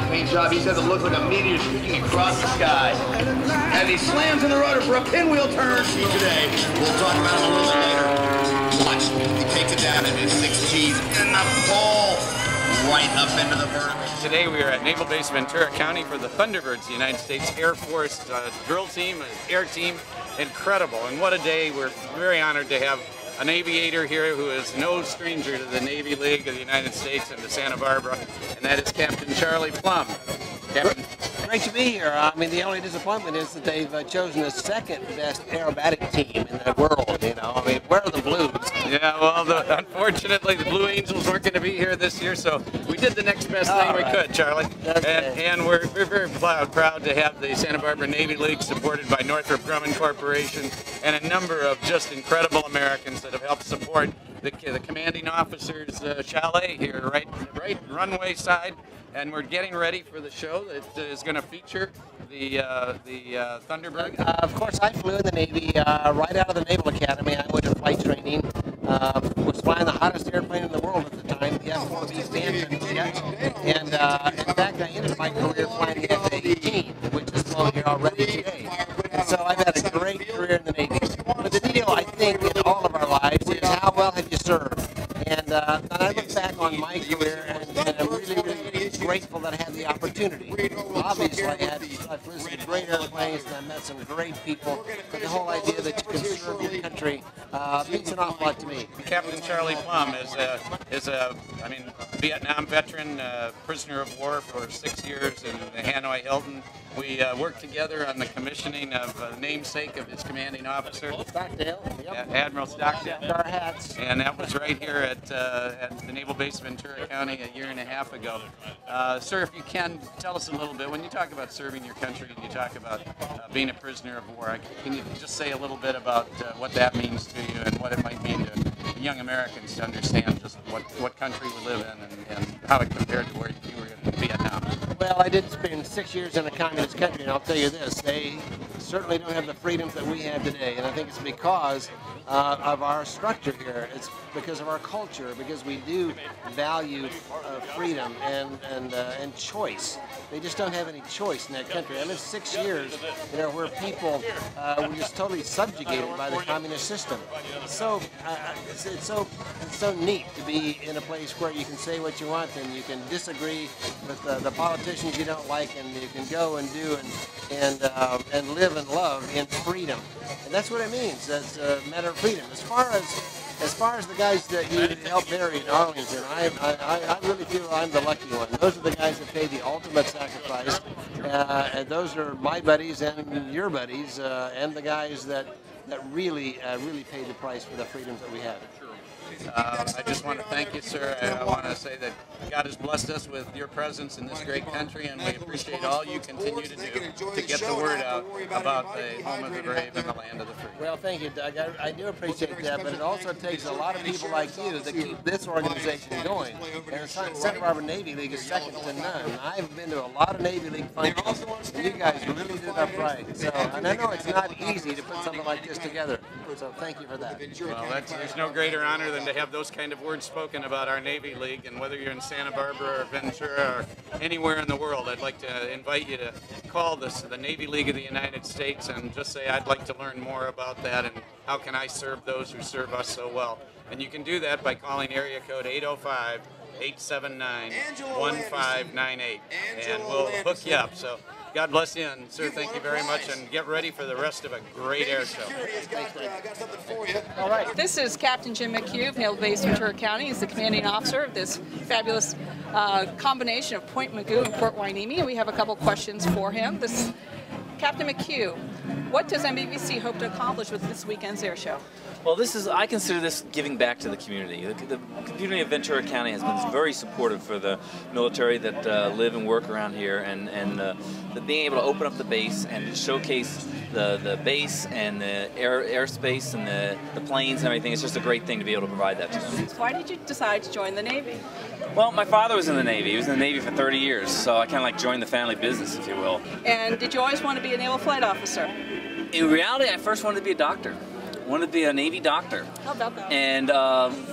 paint job. He says it looks like a meteor streaking across the sky. And he slams in the rudder for a pinwheel turn today. We'll talk about it a little bit later. Watch, he takes it down and it's 6 G's in the ball. Right up into the vertical. Today we are at Naval Base Ventura County for the Thunderbirds, the United States Air Force drill team, air team. Incredible, and what a day. We're very honored to have an aviator here who is no stranger to the Navy League of the United States and to Santa Barbara, and that is Captain Charlie Plumb. Captain. Great to be here. I mean, the only disappointment is that they've chosen the second best aerobatic team in the world, you know. I mean, where are the Blues? Yeah, well, unfortunately, the Blue Angels weren't going to be here this year, so we did the next best thing we could, Charlie. And we're very proud to have the Santa Barbara Navy League supported by Northrup Grumman Corporation and a number of just incredible Americans that have helped support the commanding officer's chalet here, right runway side. And we're getting ready for the show that is going to feature the Thunderbird. Of course, I flew in the Navy right out of the Naval Academy. I went to flight training. Was flying the hottest airplane in the world at the time, the F-4B Phantom jet. And in fact, I ended my career flying the F-18, which is flown here already today. And so I've had a great career in the Navy. But the deal, I think, in all of our lives is how well have you served. And I look back on my career, and I'm really grateful that I had the opportunity. Obviously, I've flew some great airplanes, and I've met some great people. But the whole idea that you can serve your country means an awful lot to me. Captain Charlie Plumb is a Vietnam veteran, prisoner of war for 6 years in the Hanoi Hilton. We worked together on the commissioning of the namesake of his commanding officer, Stockdale. Yep. Admiral Stockdale. Our hats. And that was right here at the Naval Base Ventura County a year and a half ago. Sir, if you can, tell us a little bit, when you talk about serving your country and you talk about being a prisoner of war, can you just say a little bit about what that means to you and what it might mean to young Americans to understand just what country we live in and how it compared to where you were in Vietnam? Well, I did spend 6 years in a communist country, and I'll tell you this, they certainly don't have the freedoms that we have today, and I think it's because of our structure here. It's because of our culture, because we do value freedom and choice. They just don't have any choice in that country. I lived 6 years, where people were just totally subjugated by the communist system. So it's so neat to be in a place where you can say what you want and you can disagree with the politicians you don't like, and you can go and do and live and love in freedom. And that's what it means. That's a matter of freedom. As far as the guys that you helped bury in Arlington, I really feel I'm the lucky one. Those are the guys that paid the ultimate sacrifice, and those are my buddies and your buddies, and the guys that really paid the price for the freedoms that we have. I just want to thank you, sir. I want to say that God has blessed us with your presence in this great country, and we appreciate all you continue to do to get the word out about the home of the brave and the land of the free. Well, thank you, Doug. I do appreciate that, but it also takes a lot of people like you to keep this organization going. And the Santa Barbara Navy League is second to none. I've been to a lot of Navy League functions, and you guys really did up right. So, and I know it's not easy to put something like this together, so thank you for that. Well, there's no greater honor than to have those kind of words spoken about our Navy League, and whether you're in Santa Barbara or Ventura or anywhere in the world, I'd like to invite you to call this the Navy League of the United States and just say, I'd like to learn more about that and how can I serve those who serve us so well. And you can do that by calling area code 805-879-1598, and we'll hook you up. So God bless you, and sir, thank you very much, and get ready for the rest of a great air show. All right. This is Captain Jim McHuge, Naval Base Ventura County. He's the commanding officer of this fabulous combination of Point Mugu and Port Hueneme. We have a couple questions for him. Captain McHuge, what does NBVC hope to accomplish with this weekend's air show? Well, I consider this giving back to the community. The community of Ventura County has been very supportive for the military that live and work around here, and being able to open up the base and showcase the base and the airspace and the planes and everything. It's just a great thing to be able to provide that to them. Why did you decide to join the Navy? Well, my father was in the Navy. He was in the Navy for 30 years, so I kind of like joined the family business, if you will. And did you always want to be a naval flight officer? In reality, I first wanted to be a doctor. I wanted to be a Navy doctor. How about that? And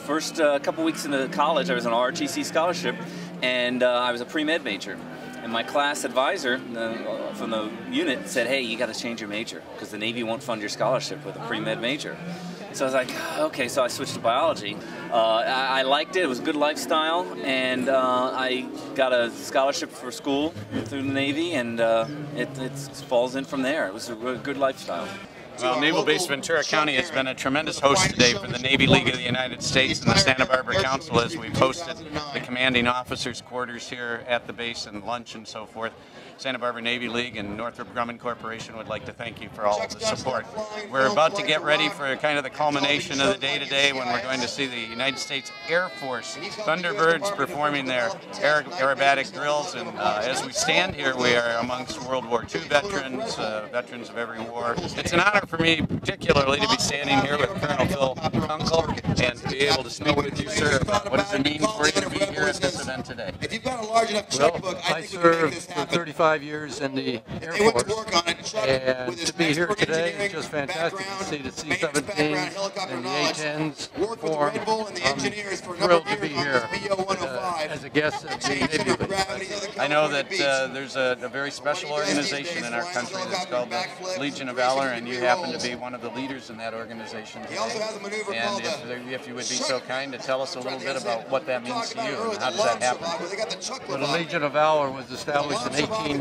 first couple weeks into college, I was on an ROTC scholarship, and I was a pre-med major. And my class advisor from the unit said, hey, you got to change your major because the Navy won't fund your scholarship with a pre-med major. So I was like, okay, so I switched to biology. I liked it, it was a good lifestyle, and I got a scholarship for school through the Navy, and it falls in from there. It was a good lifestyle. Well, Naval Base Ventura County has been a tremendous host today for the Navy League of the United States and the Santa Barbara Council as we've hosted the commanding officers' quarters here at the base and lunch and so forth. Santa Barbara Navy League and Northrup Grumman Corporation would like to thank you for all of the support. We're about to get ready for kind of the culmination of the day today when we're going to see the United States Air Force Thunderbirds performing their aerobatic drills. And as we stand here, we are amongst World War II veterans, veterans of every war. It's an honor for me particularly to be standing here with Col Phil Conran and to be able to speak with you, sir, about what does it mean for you to be here at this event today? Well, I served for 35 years in the Air Force, and to be here today is just fantastic to see the C-17s and the A-10s form. I'm thrilled to be here as a guest of the Navy League. I know that there's a very special organization in our country that's called the Legion of Valor, and you happen to be one of the leaders in that organization today. And if you would be so kind to tell us a little bit about what that means to you and how does that happen? Well, the Legion of Valor was established in 1890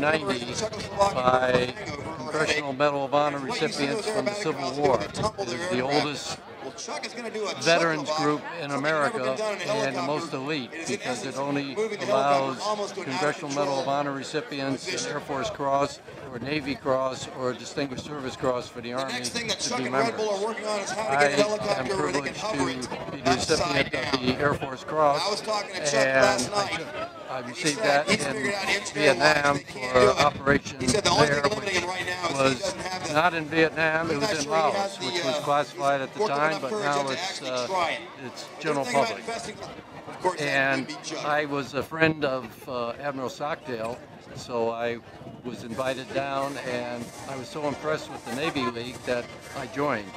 by Congressional Medal of Honor recipients from the Civil War. It is the oldest veterans group in America and the most elite because it only allows Congressional Medal of Honor recipients, an Air Force Cross, or Navy Cross, or a Distinguished Service Cross for the Army to be members. I am privileged to be the recipient of the Air Force Cross, and I received that in Vietnam for Operation there, which was not in Vietnam, it was in Laos, which was classified at the time, but now it's general public. And I was a friend of Admiral Stockdale, so I was invited down, and I was so impressed with the Navy League that I joined,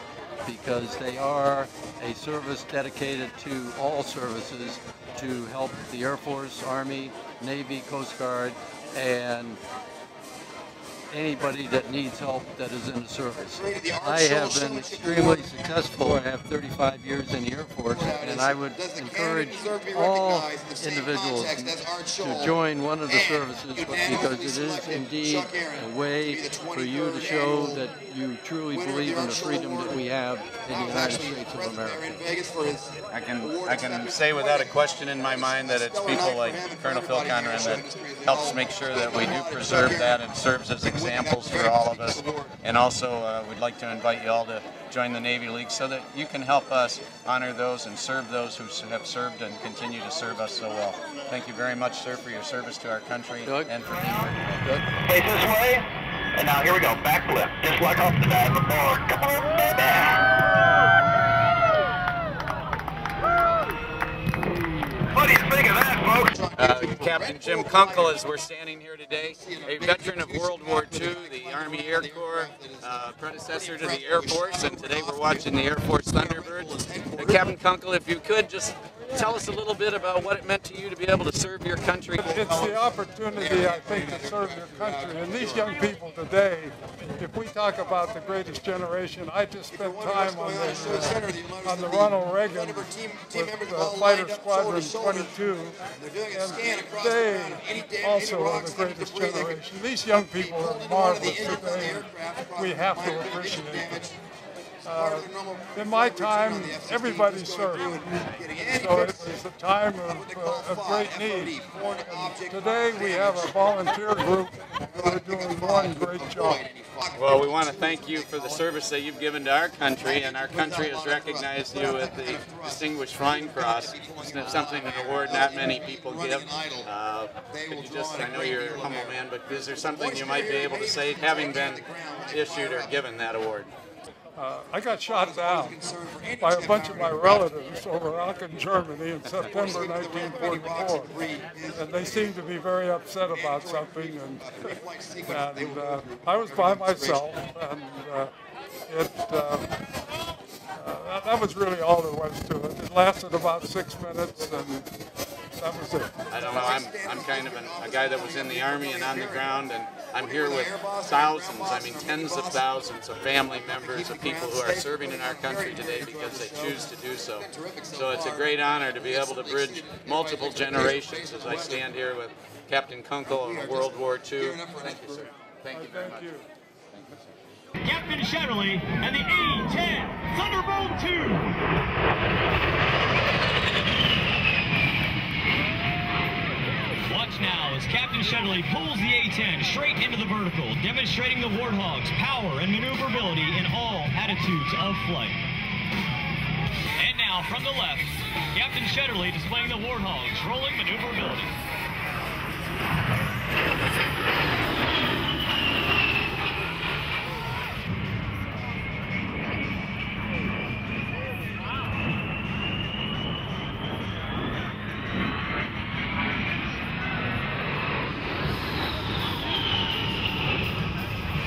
because they are a service dedicated to all services to help the Air Force, Army, Navy, Coast Guard, and anybody that needs help that is in the service. I have been extremely successful. I have 35 years in the Air Force, and I would encourage all individuals to join one of the services because it is indeed a way for you to show that you truly believe in the freedom that we have in the United States of America. I can say without a question in my mind that it's people like Col Phil Conran that helps make sure that we do preserve that and serves as examples for all of us. And also we'd like to invite you all to join the Navy League so that you can help us honor those and serve those who have served and continue to serve us so well. Thank you very much, sir, for your service to our country and for being here. Face this way, and now here we go, backflip, just like off the diving board. Come on, baby! What do you think of that, folks? Captain Jim Kunkle, as we're standing here today, a veteran of World War II, the Army Air Corps, predecessor to the Air Force, and today we're watching the Air Force Thunderbirds. Captain Kunkle, if you could just tell us a little bit about what it meant to you to be able to serve your country. It's the opportunity, I think, to serve your country. And these young people today, if we talk about the greatest generation, I just spent time on the Ronald Reagan with Fighter Squadron 22, and they also are the greatest generation. These young people are marvelous today. We have to appreciate them. In my time, everybody served, so it was a time of great need. And today we have a volunteer group who are doing one great job. Well, we want to thank you for the service that you've given to our country, and our country has recognized you with the Distinguished Flying Cross. It's something, an award not many people give. Could you just, I know you're a humble man, but is there something you might be able to say, having been issued or given that award? I got shot down by a bunch of my relatives over Aachen, Germany in September 1944. And they seemed to be very upset about something. And I was by myself. And that was really all there was to it. It lasted about 6 minutes. And That was it. I don't know. I'm kind of a guy that was in the Army and on the ground, and I'm here with thousands, I mean tens of thousands of family members of people who are serving in our country today because they choose to do so. So it's a great honor to be able to bridge multiple generations as I stand here with Captain Kunkle of World War II. Thank you, sir. Thank you very much. Captain Shetterly and the A-10 Thunderbird 2. Watch now as Captain Shetterly pulls the A-10 straight into the vertical, demonstrating the Warthog's power and maneuverability in all attitudes of flight. And now from the left, Captain Shetterly displaying the Warthog's rolling maneuverability.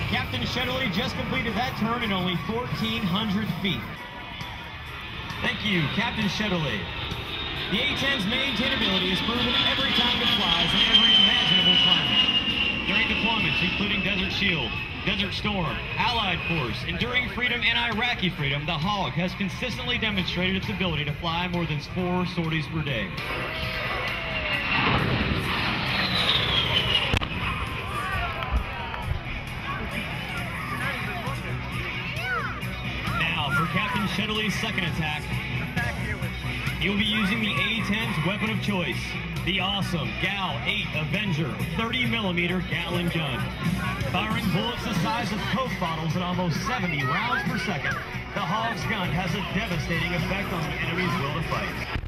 Captain Shetterly just completed that turn in only 1,400 feet. Thank you, Captain Shetterly. The A-10's maintainability is proven every time it flies in every imaginable climate. During deployments including Desert Shield, Desert Storm, Allied Force, Enduring Freedom, and Iraqi Freedom, the Hawk has consistently demonstrated its ability to fly more than 4 sorties per day. For Captain Shetterly's second attack, he will be using the A-10's weapon of choice, the awesome GAL-8 Avenger 30mm Gatling gun. Firing bullets the size of Coke bottles at almost 70 rounds per second, the Hawk's gun has a devastating effect on the enemy's will to fight.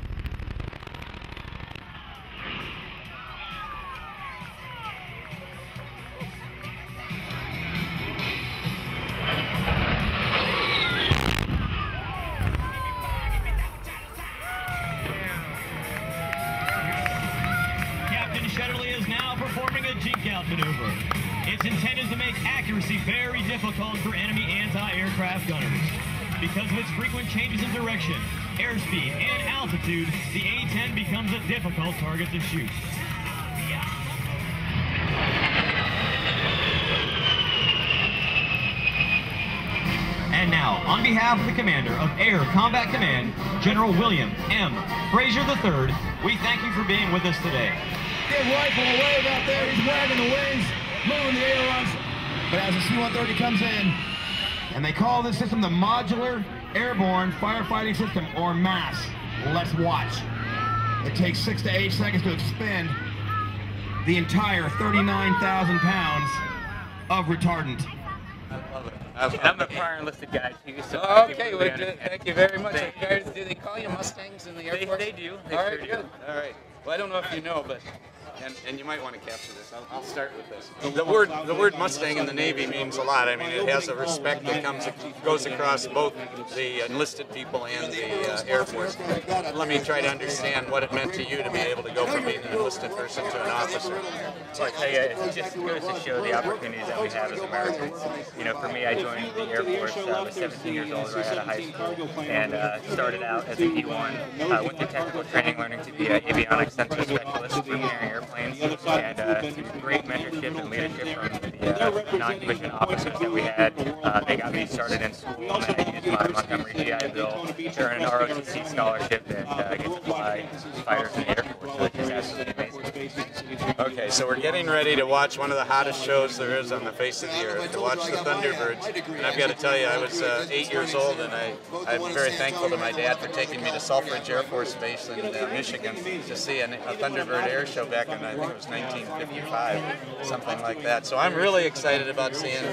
Maneuver. Its intent is to make accuracy very difficult for enemy anti-aircraft gunners. Because of its frequent changes in direction, airspeed, and altitude, the A-10 becomes a difficult target to shoot. And now, on behalf of the Commander of Air Combat Command, General William M. Frazier III, we thank you for being with us today. Give rifle a wave out there, he's wagging the wings, moving the ailerons. But as the C-130 comes in, and they call this system the Modular Airborne Firefighting System, or MASS. Let's watch. It takes 6 to 8 seconds to expend the entire 39,000 pounds of retardant. I love it. I'm a prior enlisted guy too, so okay, well, thank you very much. Do they call you Mustangs in the Air Force? They do. All right, good. All right. Well, I don't know if you know, but and you might want to capture this. I'll start with this. The word Mustang in the Navy means a lot. I mean, it has a respect that goes across both the enlisted people and the Air Force. Let me try to understand what it meant to you to be able to go from being an enlisted person to an officer. Well, I tell you, it just goes to show the opportunities that we have as Americans. You know, for me, I joined the Air Force. I was 17 years old right out of high school, and started out as a P1. Went through technical training, learning to be an avionics sensor specialist, repairing airplanes, and through great mentorship and leadership from the non-commissioned officers that we had. They got me started in school, and I used my Montgomery GI Bill to earn an ROTC scholarship and get to fly fighters in the Air Force. So it's just absolutely amazing. Okay, so we're getting ready to watch one of the hottest shows there is on the face of the earth, to watch the Thunderbirds. And I've got to tell you, I was 8 years old, and I'm very thankful to my dad for taking me to Selfridge Air Force Base in Michigan to see a Thunderbird air show back in, I think it was 1955, something like that. So I'm really excited about seeing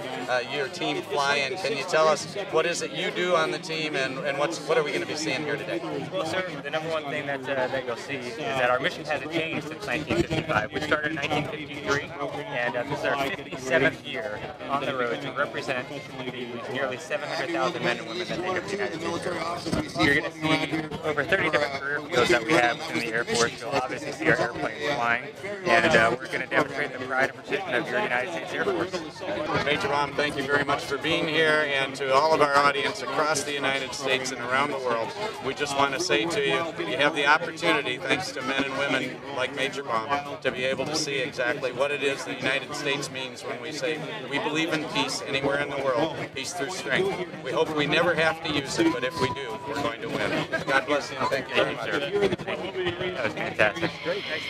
your team fly in. Can you tell us what is it you do on the team, and what are we going to be seeing here today? Well, sir, the number one thing that you'll see is that our mission hasn't changed since 1955. We started in 1953, and this is our 57th year on the road to represent the nearly 700,000 men and women that make up the United States Air Force. You're going to see over 30 different career fields that we have within the Air Force. You'll obviously see our airplanes flying, and we're going to demonstrate the pride and precision of your United States Air Force. Major Baum, thank you very much for being here, and to all of our audience across the United States and around the world, we just want to say to you, you have the opportunity, thanks to men and and women like Major Baum to be able to see exactly what it is the United States means when we say we believe in peace anywhere in the world, peace through strength. We hope we never have to use it, but if we do, we're going to win. God bless you, and thank you very much. That was fantastic. Great, thanks.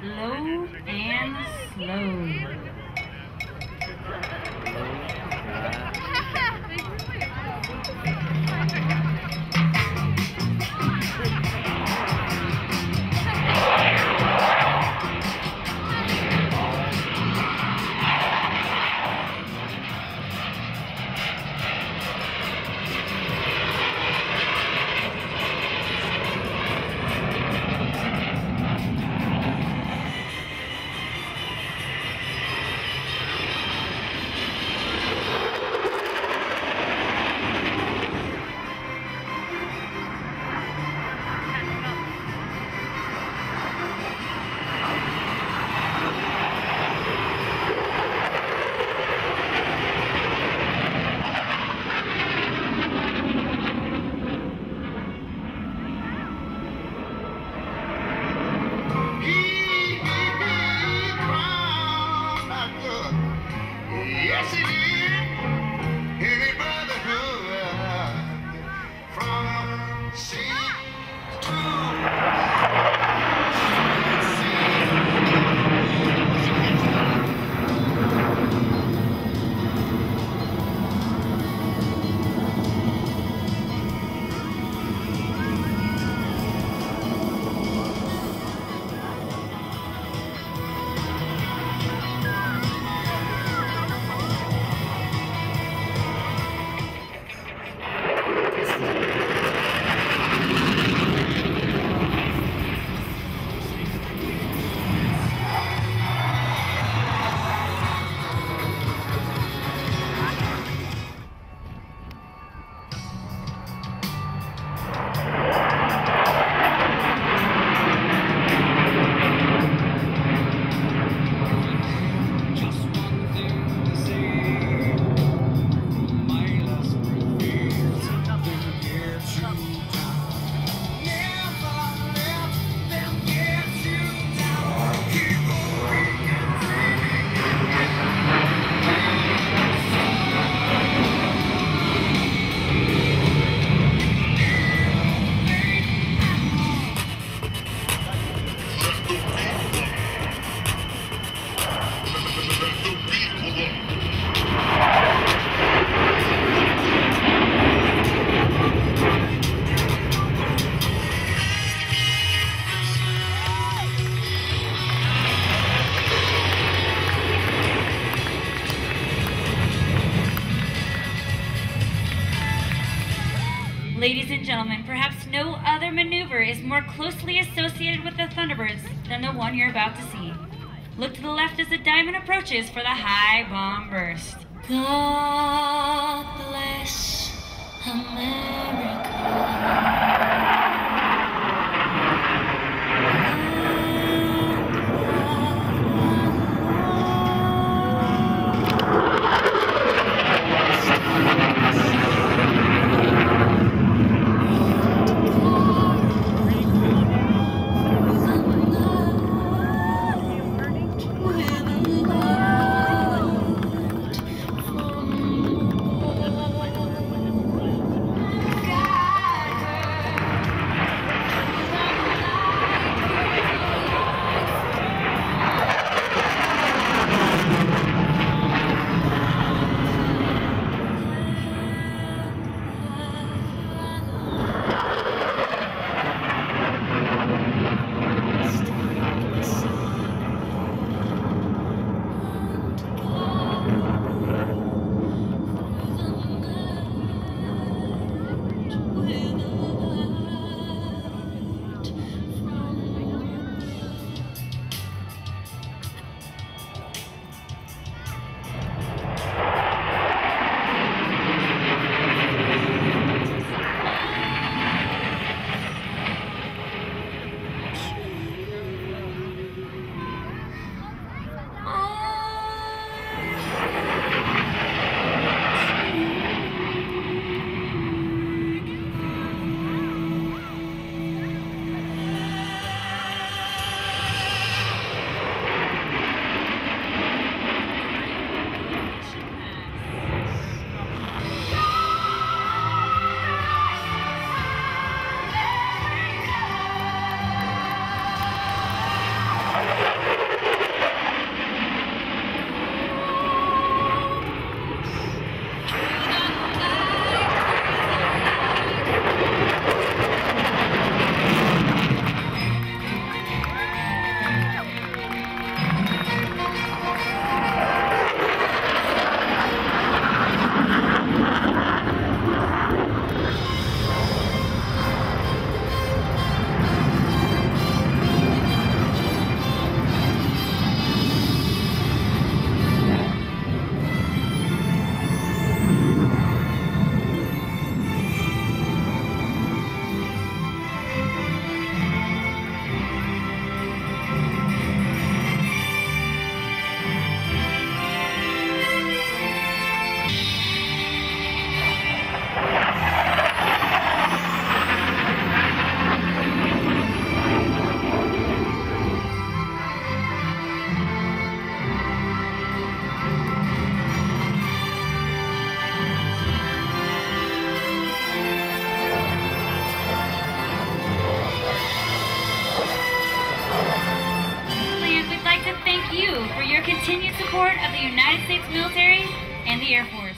Low and slow. Ladies and gentlemen, perhaps no other maneuver is more closely associated with the Thunderbirds than the one you're about to see. Look to the left as the diamond approaches for the high bomb burst. God bless America. you for your continued support of the United States military and the Air Force.